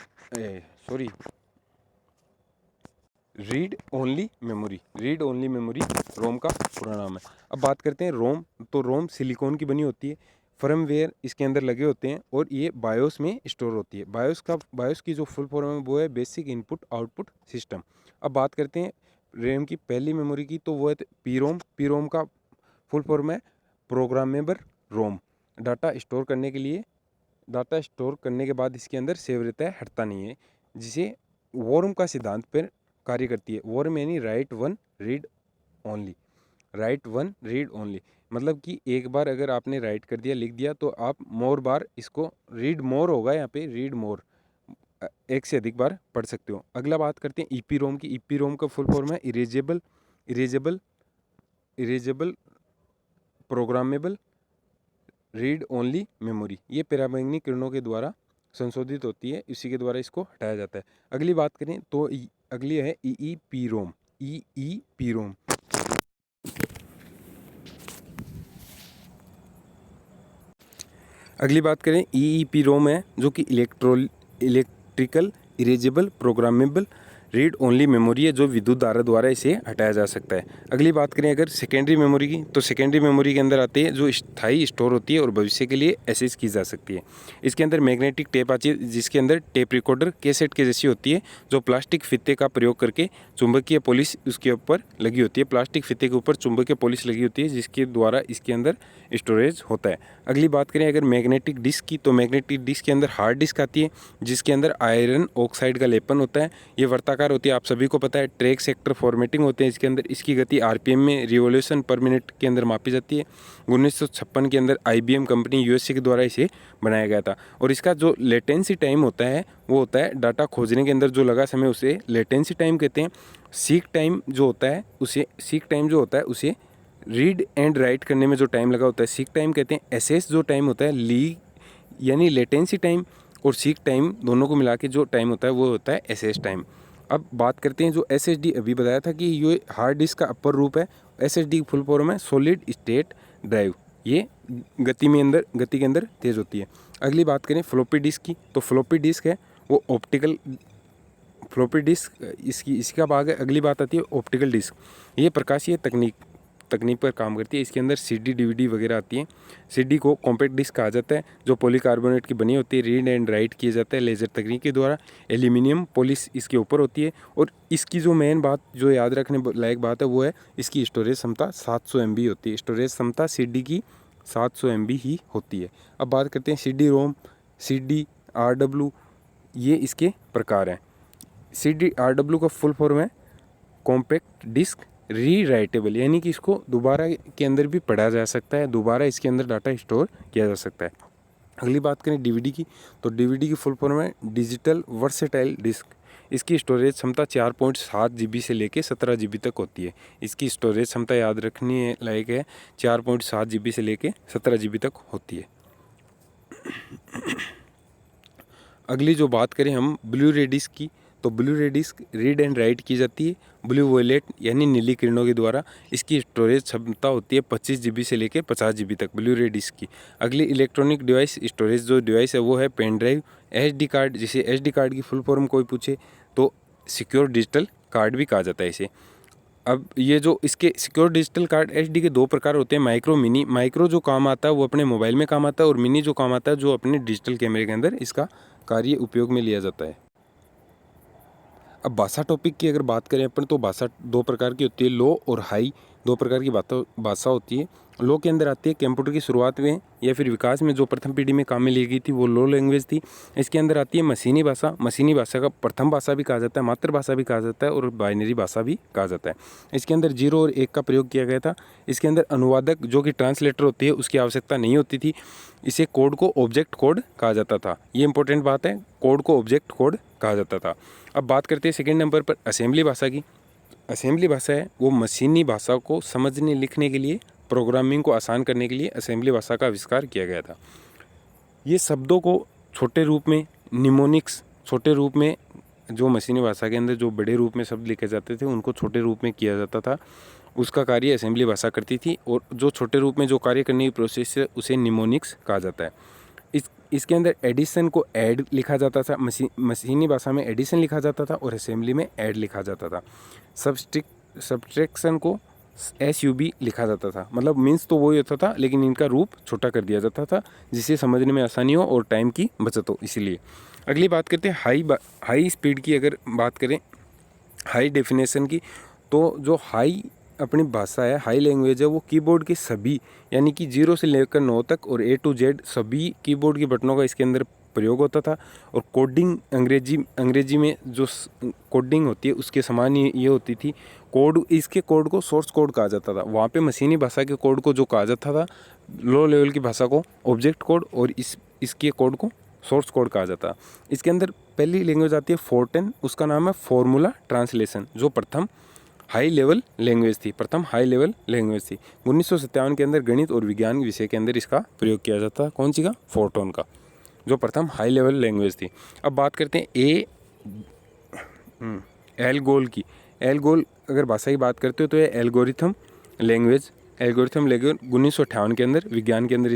read only memory. Read only memory रोम का पूरा नाम है। अब बात करते हैं रोम। तो रोम सिलिकॉन की बनी होती है, फर्मवेयर इसके अंदर लगे होते हैं, और ये बायोस में स्टोर होती है। बायोस की जो फुल फॉर्म है वो है बेसिक इनपुट आउटपुट सिस्टम। अब बात करते हैं रैम की पहली मेमोरी की, तो वो है पी रोम। पी रोम का फुल फॉर्म है प्रोग्रामेबल रोम। डाटा स्टोर करने के बाद इसके अंदर सेव रहता है, हटता नहीं है, जिसे वॉर्म का सिद्धांत पर कार्य करती है। वॉर्म यानी right one read only. Right one read only मतलब कि एक बार अगर आपने राइट कर दिया, लिख दिया, तो आप मोर बार इसको रीड मोर होगा, यहाँ पे रीड मोर एक से अधिक बार पढ़ सकते हो। अगला बात करते हैं ईपी रोम की। ईपी रोम का फुल फॉर्म है erasable programmable read only memory. ये पराबैंगनी किरणों के द्वारा संशोधित होती है, इसी के द्वारा इसको हटाया जाता है। अगली बात करें तो अगली है ईईपी रोम। ईईपी रोम अगली बात करें ईईपी रोम है, जो कि electrical erasable programmable read only memory है जो विद्युत धारा द्वारा इसे हटाया जा सकता है। अगली बात करें अगर सेकेंडरी मेमोरी की, तो सेकेंडरी मेमोरी के अंदर आती है जो स्थायी स्टोर होती है और भविष्य के लिए एक्सेस की जा सकती है। इसके अंदर मैग्नेटिक टेप आती है जिसके अंदर टेप रिकॉर्डर कैसेट के जैसी होती है, जो प्लास्टिक फीते का प्रयोग करके चुंबकीय पॉलिश उसके ऊपर लगी होती है। प्लास्टिक फीते के ऊपर चुंबकीय पॉलिश लगी होती है जिसके द्वारा इसके अंदर स्टोरेज होता है। अगली बात करें अगर मैग्नेटिक डिस्क की, तो मैग्नेटिक डिस्क के अंदर हार्ड डिस्क आती है जिसके अंदर आयरन ऑक्साइड का लेपन होता है। ये वर्ताकार होती है, आप सभी को पता है। ट्रैक सेक्टर फॉर्मेटिंग होते हैं इसके अंदर। इसकी गति आरपीएम में रिवॉल्यूशन पर मिनट के अंदर मापी जाती है। 1956 के अंदर आईबीएम कंपनी यूएसए के द्वारा इसे बनाया गया था। और इसका जो लेटेंसी टाइम होता है वो होता है डाटा खोजने के अंदर जो लगा समय उसे लेटेंसी टाइम कहते हैं। सीक टाइम जो होता है उसे रीड एंड राइट करने में जो टाइम लगा होता है सीक टाइम कहते हैं। एसएस जो टाइम होता है ली यानी लेटेंसी टाइम और सीक टाइम दोनों को मिला के जो टाइम होता है वो होता है एसएस टाइम। अब बात करते हैं जो एसएसडी, अभी बताया था कि ये हार्ड डिस्क का अपर रूप है। एसएसडी की फुल फॉर्म है सॉलिड स्टेट ड्राइव। ये गति के अंदर तेज होती है। अगली बात करें फ्लॉपी डिस्क की, तो फ्लॉपी डिस्क है वो ऑप्टिकल फ्लॉपी डिस्क इसका भाग है। अगली बात आती है ऑप्टिकल डिस्क। ये प्रकाशीय तकनीक पर काम करती है। इसके अंदर सीडी डीवीडी वगैरह आती है। सीडी को कॉम्पैक्ट डिस्क कहा जाता है जो पॉलीकार्बोनेट की बनी होती है। रीड एंड राइट किया जाता है लेज़र तकनीक के द्वारा। एल्यूमिनियम पॉलिश इसके ऊपर होती है। और इसकी जो मेन बात जो याद रखने लायक बात है वो है इसकी स्टोरेज क्षमता 700 MB होती है। स्टोरेज क्षमता सीडी की 700 MB ही होती है। अब बात करते हैं सीडी रोम, सीडी आरडब्ल्यू, ये इसके प्रकार हैं। सीडी आरडब्ल्यू का फुल फॉर्म है कॉम्पैक्ट डिस्क री राइटेबल, यानी कि इसको दोबारा के अंदर भी पढ़ा जा सकता है, दोबारा इसके अंदर डाटा स्टोर किया जा सकता है। अगली बात करें डीवीडी की, तो डीवीडी की फुल फॉर्म है डिजिटल वर्सेटाइल डिस्क। इसकी स्टोरेज क्षमता 4.7 GB से लेके 17 GB तक होती है। इसकी स्टोरेज क्षमता याद रखनी लायक है 4.7 GB से लेके 17 GB तक होती है। अगली जो बात करें हम ब्लू रे डिस्क की, तो blue ray disc read and right की जाती है ब्लू वॉयलेट यानी नीली किरणों के द्वारा। इसकी स्टोरेज क्षमता होती है 25 GB से लेकर 50 GB तक ब्लू रे डिस्क की। अगली इलेक्ट्रॉनिक डिवाइस स्टोरेज जो डिवाइस है वो है पेन ड्राइव, SD कार्ड। जिसे SD कार्ड की फुल फॉर्म कोई पूछे तो सिक्योर डिजिटल कार्ड भी कहा जाता है इसे। अब ये जो इसके सिक्योर डिजिटल कार्ड SD के दो प्रकार होते हैं, माइक्रो मिनी। माइक्रो जो काम आता है वो अपने मोबाइल में काम आता है और मिनी जो काम आता है जो अपने डिजिटल कैमरे के अंदर इसका कार्य उपयोग में लिया जाता है। अब भाषा टॉपिक की अगर बात करें अपन, तो भाषा दो प्रकार की होती है, लो और हाई। दो प्रकार की भाषा होती है। लो के अंदर आती है कंप्यूटर की शुरुआत में या फिर विकास में जो प्रथम पीढ़ी में काम में ली गई थी वो लो लैंग्वेज थी। इसके अंदर आती है मशीनी भाषा। मशीनी भाषा का प्रथम भाषा भी कहा जाता है, मातृभाषा भी कहा जाता है और बाइनरी भाषा भी कहा जाता है। इसके अंदर 0 और 1 का प्रयोग किया गया था। इसके अंदर अनुवादक जो कि ट्रांसलेटर होती है उसकी आवश्यकता नहीं होती थी। इसे कोड को ऑब्जेक्ट कोड कहा जाता था। ये इंपॉर्टेंट बात है, कोड को ऑब्जेक्ट कोड कहा जाता था। अब बात करते हैं सेकेंड नंबर पर असेंबली भाषा की। असेंबली भाषा है वो मशीनी भाषा को समझने लिखने के लिए, प्रोग्रामिंग को आसान करने के लिए असेंबली भाषा का आविष्कार किया गया था। ये शब्दों को छोटे रूप में निमोनिक्स, छोटे रूप में जो मशीनी भाषा के अंदर जो बड़े रूप में शब्द लिखे जाते थे उनको छोटे रूप में किया जाता था, उसका कार्य असेंबली भाषा करती थी। और जो छोटे रूप में जो कार्य करने की प्रोसेस है उसे निमोनिक्स कहा जाता है। इसके अंदर एडिशन को ऐड लिखा जाता था। मशीनी भाषा में एडिशन लिखा जाता था और असेंबली में ऐड लिखा जाता था। सब्ट्रैक्शन को SUB लिखा जाता था। मतलब मीन्स तो वही होता था लेकिन इनका रूप छोटा कर दिया जाता था जिससे समझने में आसानी हो और टाइम की बचत हो, इसीलिए। अगली बात करते हैं हाई स्पीड की। अगर बात करें हाई डेफिनेशन की, तो जो हाई अपनी भाषा है, हाई लैंग्वेज है, वो कीबोर्ड के सभी यानी कि 0 से लेकर 9 तक और A to Z सभी कीबोर्ड के बटनों का इसके अंदर प्रयोग होता था। और कोडिंग अंग्रेजी में जो कोडिंग होती है उसके समान ही ये होती थी। इसके कोड को सोर्स कोड कहा जाता था। वहाँ पे मशीनी भाषा के कोड को जो कहा जाता था, लो लेवल की भाषा को ऑब्जेक्ट कोड और इसके कोड को सोर्स कोड कहा जाता। इसके अंदर पहली लैंग्वेज आती है फोर्टेन, उसका नाम है फॉर्मूला ट्रांसलेशन, जो प्रथम हाई लेवल लैंग्वेज थी। 1957 के अंदर गणित और विज्ञान विषय के अंदर इसका प्रयोग किया जाता है। कौन सी का? फोर्टोन का, जो प्रथम हाई लेवल लैंग्वेज थी। अब बात करते हैं एल्गोल की। एल्गोल अगर भाषा की बात करते हो तो ये एल्गोरिथम लैंग्वेज 1958 के अंदर विज्ञान के अंदर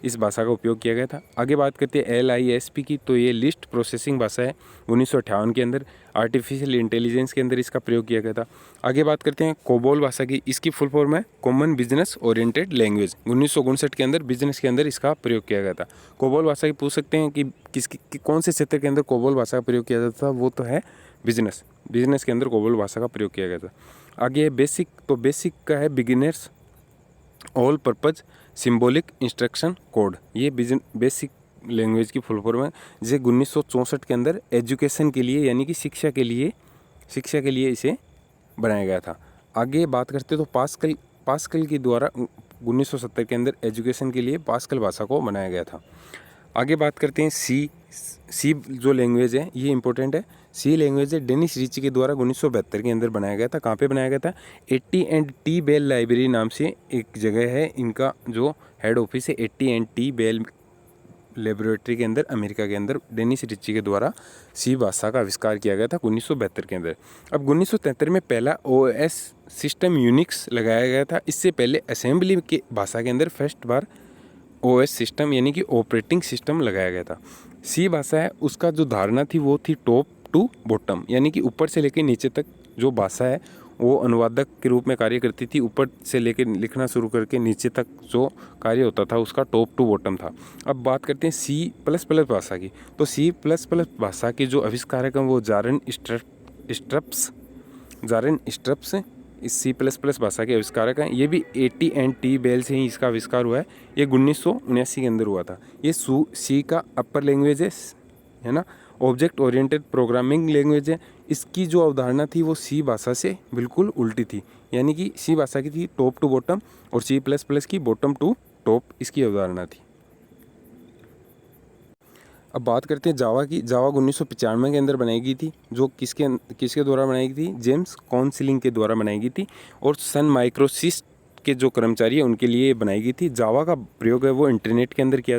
इस भाषा का उपयोग किया गया था। आगे बात करते हैं LISP की, तो ये लिस्ट प्रोसेसिंग भाषा है, 1958 के अंदर आर्टिफिशियल इंटेलिजेंस के अंदर इसका प्रयोग किया गया था। आगे बात करते हैं कोबोल भाषा की, इसकी फुल फॉर्म है कॉमन बिजनेस ओरिएंटेड लैंग्वेज, 1959 के अंदर बिजनेस के अंदर इसका प्रयोग किया गया था। कोबोल भाषा की पूछ सकते हैं कि कौन से क्षेत्र के अंदर कोबोल भाषा का प्रयोग किया जाता था, वो तो है बिजनेस के अंदर कोबोल भाषा का प्रयोग किया गया था। आगे बेसिक, तो बेसिक का है beginners all purpose symbolic instruction code, ये बेसिक लैंग्वेज की फुल फॉर्म है, जिसे 1964 के अंदर एजुकेशन के लिए यानी कि शिक्षा के लिए इसे बनाया गया था। आगे बात करते तो पास्कल के द्वारा 1970 के अंदर एजुकेशन के लिए पास्कल भाषा को बनाया गया था। आगे बात करते हैं सी जो लैंग्वेज है ये इंपॉर्टेंट है। सी लैंग्वेज है डेनिस रिची के द्वारा 1972 के अंदर बनाया गया था। कहाँ पे बनाया गया था? AT&T बेल लाइब्रेरी नाम से एक जगह है, इनका जो हेड ऑफिस है AT&T बेल लेबोरेटरी के अंदर अमेरिका के अंदर डेनिस रिची के द्वारा सी भाषा का आविष्कार किया गया था 1972 के अंदर। अब 1973 में पहला OS सिस्टम यूनिक्स लगाया गया था। इससे पहले असेंबली के भाषा के अंदर फर्स्ट बार OS सिस्टम यानी कि ऑपरेटिंग सिस्टम लगाया गया था। सी भाषा है, उसका जो धारणा थी वो थी टॉप टू बॉटम, यानी कि ऊपर से लेकर नीचे तक जो भाषा है वो अनुवादक के रूप में कार्य करती थी। ऊपर से लेकर लिखना शुरू करके नीचे तक जो कार्य होता था उसका टॉप टू बॉटम था। अब बात करते हैं C++ भाषा की, तो C++ भाषा के जो आविष्कारक हैं वो जारन स्ट्रप्स इस C++ भाषा के आविष्कारक हैं। ये भी AT&T बेल से ही इसका आविष्कार हुआ है। ये 1979 के अंदर हुआ था। ये सी का अपर लैंग्वेज है ना, ऑब्जेक्ट ओरिएंटेड प्रोग्रामिंग लैंग्वेज है। इसकी जो अवधारणा थी वो सी भाषा से बिल्कुल उल्टी थी, यानी कि सी भाषा की थी टॉप टू बॉटम और C++ की बॉटम टू टॉप, इसकी अवधारणा थी। अब बात करते हैं जावा की। जावा 1995 के अंदर बनाई गई थी, जो किसके द्वारा बनाई गई थी? जेम्स काउंसिलिंग के द्वारा बनाई गई थी और सन माइक्रोसिस के जो कर्मचारी है उनके लिए बनाई गई थी। जावा का प्रयोग है वो इंटरनेट के अंदर किया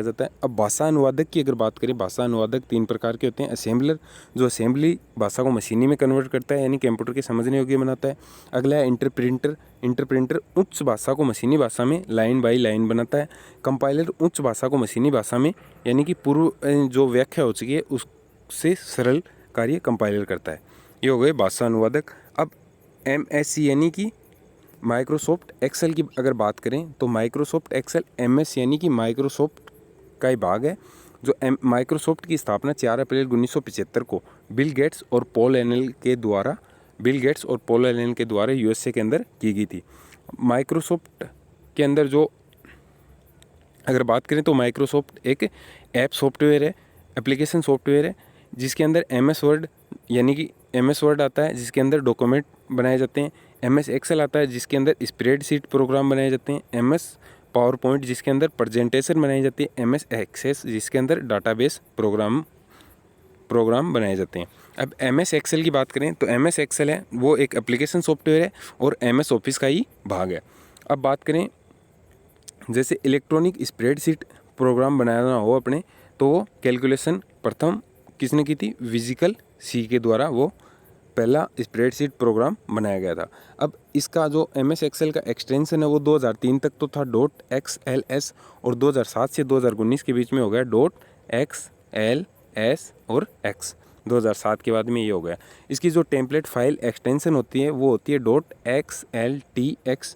जाता है। अब भाषा अनुवादक की अगर बात करें, भाषा अनुवादक 3 प्रकार के होते हैं। असेंबलर, जो असेंबली भाषा को मशीनी में कन्वर्ट करता है यानी कंप्यूटर के समझने योग्य बनाता है। अगला है इंटरप्रेटर उच्च भाषा को मशीनी भाषा में लाइन बाई लाइन बनाता है। कंपाइलर उच्च भाषा को मशीनी भाषा में यानी कि पूर्व जो व्याख्या हो चुकी है उससे सरल कार्य कंपाइलर करता है। ये हो गए भाषा अनुवादक। अब MSc यानी कि माइक्रोसॉफ्ट एक्सेल की अगर बात करें तो माइक्रोसॉफ्ट एक्सेल MS यानी कि माइक्रोसॉफ्ट का ही भाग है। जो माइक्रोसॉफ्ट की स्थापना 4 अप्रैल 1975 को बिल गेट्स और पॉल एलन के द्वारा USA के अंदर की गई थी। माइक्रोसॉफ्ट के अंदर जो अगर बात करें तो माइक्रोसॉफ्ट एक ऐप सॉफ्टवेयर है, एप्लीकेशन सॉफ्टवेयर है, जिसके अंदर MS वर्ड यानी कि MS वर्ड आता है जिसके अंदर डॉक्यूमेंट बनाए जाते हैं। MS एक्सेल आता है जिसके अंदर स्प्रेडशीट प्रोग्राम बनाए जाते हैं। MS पावर पॉइंट जिसके अंदर प्रेजेंटेशन बनाई जाती है। MS एक्सेस जिसके अंदर डाटाबेस प्रोग्राम बनाए जाते हैं। अब MS एक्सेल की बात करें तो MS एक्सेल है वो एक एप्लीकेशन सॉफ्टवेयर है और MS ऑफिस का ही भाग है। अब बात करें जैसे इलेक्ट्रॉनिक स्प्रेडशीट प्रोग्राम बनाना हो अपने, तो वो कैलकुलेशन प्रथम किसने की थी? विजिकल सी के द्वारा वो पहला स्प्रेडशीट प्रोग्राम बनाया गया था। अब इसका जो MS एक्सेल का एक्सटेंशन है वो 2003 तक तो था .XLS और 2007 से 2019 के बीच में हो गया .XLS और X। 2007 के बाद में ये हो गया। इसकी जो टेम्पलेट फाइल एक्सटेंशन होती है वो होती है .XLTX।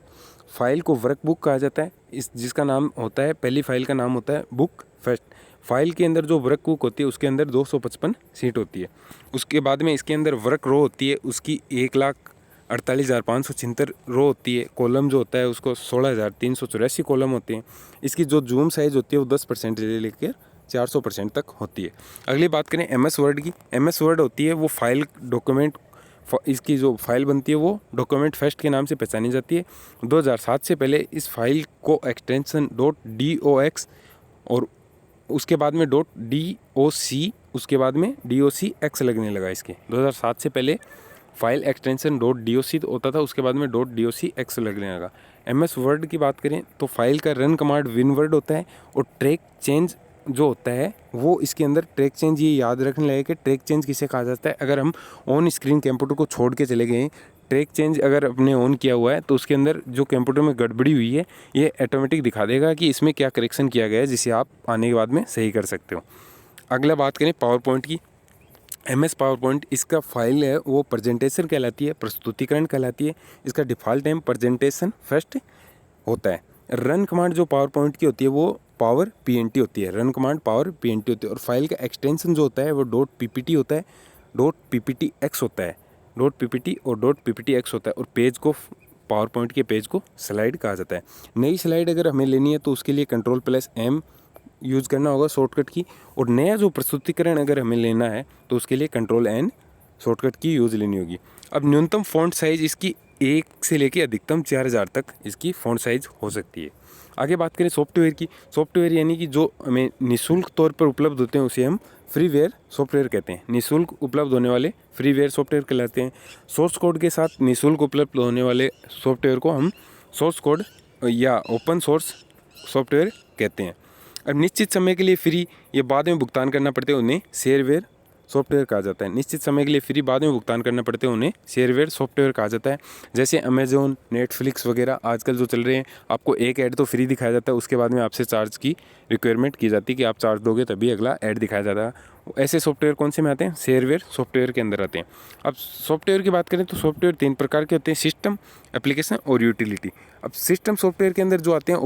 फाइल को वर्कबुक कहा जाता है, जिसका नाम होता है, पहली फाइल का नाम होता है बुक फर्स्ट। फाइल के अंदर जो वर्कबुक होती है उसके अंदर 255 सीट होती है। उसके बाद में इसके अंदर वर्क रो होती है, उसकी 1,48,576 रो होती है। कॉलम जो होता है उसको 16,384 कॉलम होते हैं। इसकी जो जूम साइज़ होती है वो 10% से लेकर 400% तक होती है। अगली बात करें MS वर्ड की। MS वर्ड होती है वो फाइल डॉक्यूमेंट, इसकी जो फाइल बनती है वो डॉक्यूमेंट फर्स्ट के नाम से पहचानी जाती है। 2007 से पहले इस फाइल को एक्सटेंशन .dox और उसके बाद में .doc, उसके बाद में docx लगने लगा इसके। 2007 से पहले फाइल एक्सटेंशन .doc होता था, उसके बाद में .docx लगने लगा। MS वर्ड की बात करें तो फाइल का रन कमांड विनवर्ड होता है और ट्रैक चेंज जो होता है वो इसके अंदर ट्रैक चेंज, ये याद रखने लगे कि ट्रैक चेंज किसे कहा जाता है। अगर हम ऑन स्क्रीन कंप्यूटर को छोड़ के चले गए ट्रैक चेंज अगर अपने ऑन किया हुआ है तो उसके अंदर जो कंप्यूटर में गड़बड़ी हुई है ये ऑटोमेटिक दिखा देगा कि इसमें क्या करेक्शन किया गया है, जिसे आप आने के बाद में सही कर सकते हो। अगला बात करें पावर पॉइंट की। MS पावर पॉइंट इसका फाइल है वो प्रेजेंटेशन कहलाती है, प्रस्तुतिकरण कहलाती है। इसका डिफ़ॉल्ट नेम प्रेजेंटेशन फर्स्ट होता है। रन कमांड जो पावर पॉइंट की होती है वो पावर PNT होती है। रन कमांड पावर PNT होती है। और फाइल का एक्सटेंशन जो होता है वो .ppt होता है, .pptx होता है, .ppt और .pptx होता है। और पेज को पावर पॉइंट के पेज को स्लाइड कहा जाता है। नई स्लाइड अगर हमें लेनी है तो उसके लिए Ctrl+M यूज़ करना होगा शॉर्टकट की। और नया जो प्रस्तुतिकरण अगर हमें लेना है तो उसके लिए Ctrl+N शॉर्टकट की यूज़ लेनी होगी। अब न्यूनतम फ़ॉन्ट साइज़ इसकी 1 से लेकर अधिकतम 4000 तक इसकी फ़ॉन्ट साइज़ हो सकती है। आगे बात करें सॉफ्टवेयर की। सॉफ्टवेयर यानी कि जो हमें निःशुल्क तौर पर उपलब्ध होते हैं उसे हम फ्रीवेयर सॉफ्टवेयर कहते हैं। निःशुल्क उपलब्ध होने वाले फ्रीवेयर सॉफ्टवेयर कहलाते हैं। सोर्स कोड के साथ निःशुल्क उपलब्ध होने वाले सॉफ्टवेयर को हम सोर्स कोड या ओपन सोर्स सॉफ्टवेयर कहते हैं। अब निश्चित समय के लिए फ्री ये बाद में भुगतान करना पड़ते हैं उन्हें शेयरवेयर सॉफ्टवेयर कहा जाता है। निश्चित समय के लिए फ्री बाद में भुगतान करना पड़ते हैं उन्हें शेयरवेयर सॉफ्टवेयर कहा जाता है। जैसे अमेज़ॉन, नेटफ्लिक्स वगैरह आजकल जो चल रहे हैं, आपको एक ऐड तो फ्री दिखाया जाता है, उसके बाद में आपसे चार्ज की रिक्वायरमेंट की जाती है कि आप चार्ज दोगे तभी अगला ऐड दिखाया जाता है। ऐसे सॉफ्टवेयर कौन से में आते हैं? शेयरवेयर सॉफ्टवेयर के अंदर आते हैं। अब सॉफ्टवेयर की बात करें तो सॉफ्टवेयर 3 प्रकार के होते हैं: सिस्टम, एप्लीकेशन और यूटिलिटी। अब सिस्टम सॉफ्टवेयर के अंदर जो आते हैं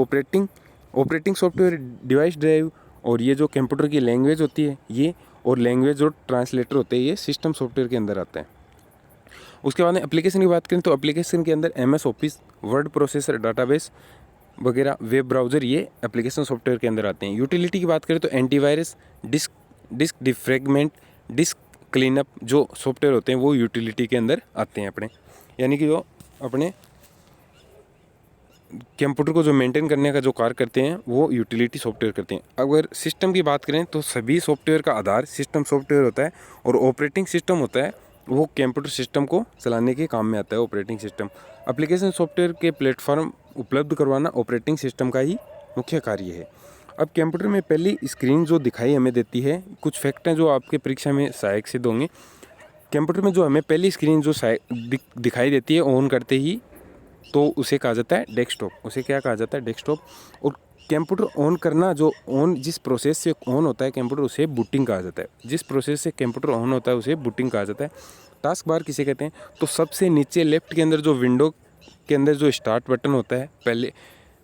ऑपरेटिंग सॉफ्टवेयर, डिवाइस ड्राइव और ये जो कंप्यूटर की लैंग्वेज होती है ये, और लैंग्वेज और ट्रांसलेटर होते हैं, ये सिस्टम सॉफ्टवेयर के अंदर आते हैं। उसके बाद में एप्लीकेशन की बात करें तो एप्लीकेशन के अंदर MS office, word processor, database वगैरह, वेब ब्राउज़र, ये एप्लीकेशन सॉफ्टवेयर के अंदर आते हैं। यूटिलिटी की बात करें तो antivirus, disk defragment, disk cleanup जो सॉफ्टवेयर होते हैं वो यूटिलिटी के अंदर आते हैं अपने, यानी कि जो अपने कंप्यूटर को जो मेंटेन करने का जो कार्य करते हैं वो यूटिलिटी सॉफ्टवेयर करते हैं। अगर सिस्टम की बात करें तो सभी सॉफ्टवेयर का आधार सिस्टम सॉफ्टवेयर होता है और ऑपरेटिंग सिस्टम होता है वो कंप्यूटर सिस्टम को चलाने के काम में आता है ऑपरेटिंग सिस्टम। एप्लीकेशन सॉफ्टवेयर के प्लेटफॉर्म उपलब्ध करवाना ऑपरेटिंग सिस्टम का ही मुख्य कार्य है। अब कंप्यूटर में पहली स्क्रीन जो दिखाई हमें देती है, कुछ फैक्ट हैं जो आपके परीक्षा में सहायक सिद्ध होंगे। कंप्यूटर में जो हमें पहली स्क्रीन जो दिखाई देती है ऑन करते ही, तो उसे कहा जाता है डेस्कटॉप। उसे क्या कहा जाता है? डेस्कटॉप। और कंप्यूटर ऑन करना, जो जिस प्रोसेस से ऑन होता है कंप्यूटर, उसे बूटिंग कहा जाता है। जिस प्रोसेस से कंप्यूटर ऑन होता है उसे बूटिंग कहा जाता है। टास्क बार किसे कहते हैं? तो सबसे नीचे लेफ्ट के अंदर जो विंडो के अंदर जो स्टार्ट बटन होता है, पहले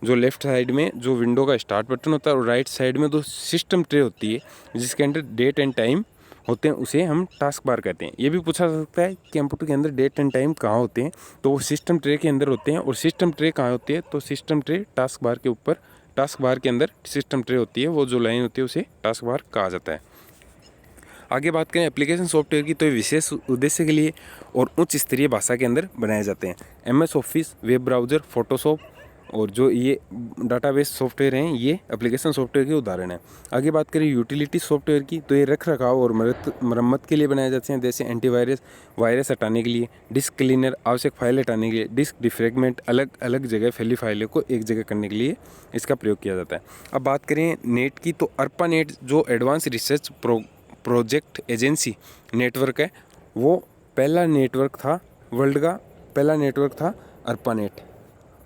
जो लेफ्ट साइड में जो विंडो का स्टार्ट बटन होता है और राइट साइड में जो सिस्टम ट्रे होती है जिसके अंदर डेट एंड टाइम होते हैं, उसे हम टास्क बार कहते हैं। ये भी पूछा जा सकता है कंप्यूटर के अंदर डेट एंड टाइम कहाँ होते हैं, तो वो सिस्टम ट्रे के अंदर होते हैं। और सिस्टम ट्रे कहाँ होती है? तो सिस्टम ट्रे टास्क बार के ऊपर, टास्क बार के अंदर सिस्टम ट्रे होती है, वो जो लाइन होती है उसे टास्क बार कहा जाता है। आगे बात करें एप्लीकेशन सॉफ्टवेयर की, तो ये विशेष उद्देश्य के लिए और उच्च स्तरीय भाषा के अंदर बनाए जाते हैं। MS office, web browser, Photoshop और जो ये डाटाबेस सॉफ्टवेयर हैं ये एप्लीकेशन सॉफ्टवेयर के उदाहरण हैं। आगे बात करें यूटिलिटी सॉफ्टवेयर की, तो ये रख रखाव और मरम्मत के लिए बनाए जाते हैं, जैसे एंटीवायरस, वायरस हटाने के लिए, डिस्क क्लीनर, आवश्यक फाइल हटाने के लिए, डिस्क डिफ्रैगमेंट, अलग अलग जगह फैली फाइलों को एक जगह करने के लिए इसका प्रयोग किया जाता है। अब बात करें नेट की, तो ARPANET जो advance research project agency network है, वो पहला नेटवर्क था, वर्ल्ड का पहला नेटवर्क था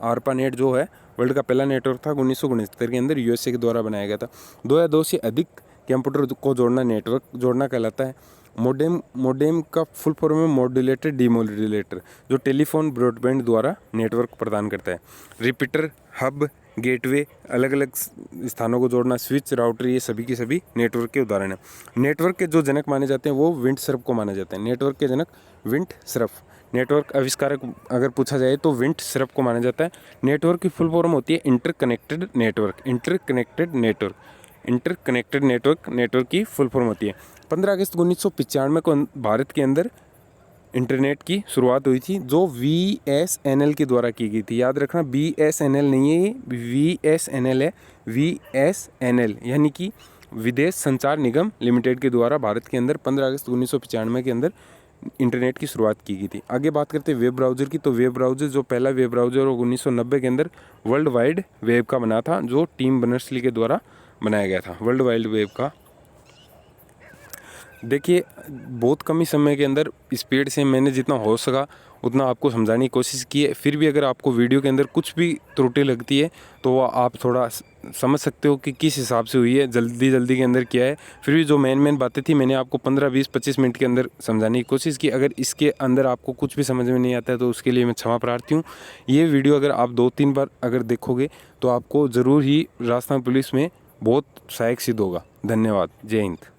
ARPANET जो है वर्ल्ड का पहला नेटवर्क था। 1969 के अंदर USA के द्वारा बनाया गया था। 2002 से अधिक कंप्यूटर को जोड़ना नेटवर्क जोड़ना कहलाता है। मोडेम का फुल फॉर्म है मॉड्यूलेटर डीमोड्यूलेटर, जो टेलीफोन ब्रॉडबैंड द्वारा नेटवर्क प्रदान करता है। रिपीटर, हब, गेटवे, अलग अलग स्थानों को जोड़ना, स्विच, राउटर, ये सभी के सभी नेटवर्क के उदाहरण हैं। नेटवर्क के जो जनक माने जाते हैं वो विंटसर्फ को माना जाता है। नेटवर्क के जनक विंटसर्फ, नेटवर्क आविष्कारक अगर पूछा जाए तो विंटसर्फ को माना जाता है। नेटवर्क की फुल फॉर्म होती है इंटरकनेक्टेड नेटवर्क। नेटवर्क की फुल फॉर्म होती है। 15 अगस्त 1995 को भारत के अंदर इंटरनेट की शुरुआत हुई थी, जो VSNL के द्वारा की गई थी। याद रखना BSNL नहीं है, ये VSNL है। VSNL यानी कि विदेश संचार निगम लिमिटेड के द्वारा भारत के अंदर 15 अगस्त 1995 के अंदर इंटरनेट की शुरुआत की गई थी। आगे बात करते हैं वेब ब्राउज़र की, तो वेब ब्राउज़र जो पहला वेब ब्राउज़र 1990 के अंदर वर्ल्ड वाइड वेब का बना था, जो टिम बर्नर्स-ली के द्वारा बनाया गया था, वर्ल्ड वाइड वेब का। देखिए, बहुत कम ही समय के अंदर स्पीड से मैंने जितना हो सका उतना आपको समझाने की कोशिश की है। फिर भी अगर आपको वीडियो के अंदर कुछ भी त्रुटि लगती है तो वो आप थोड़ा समझ सकते हो कि किस हिसाब से हुई है, जल्दी के अंदर किया है। फिर भी जो मेन बातें थी मैंने आपको 15, 20, 25 मिनट के अंदर समझाने की कोशिश की। अगर इसके अंदर आपको कुछ भी समझ में नहीं आता है तो उसके लिए मैं क्षमा प्रार्थी हूँ। ये वीडियो अगर आप 2-3 बार अगर देखोगे तो आपको ज़रूर ही राजस्थान पुलिस में बहुत सहायक सिद्ध होगा। धन्यवाद। जय हिंद।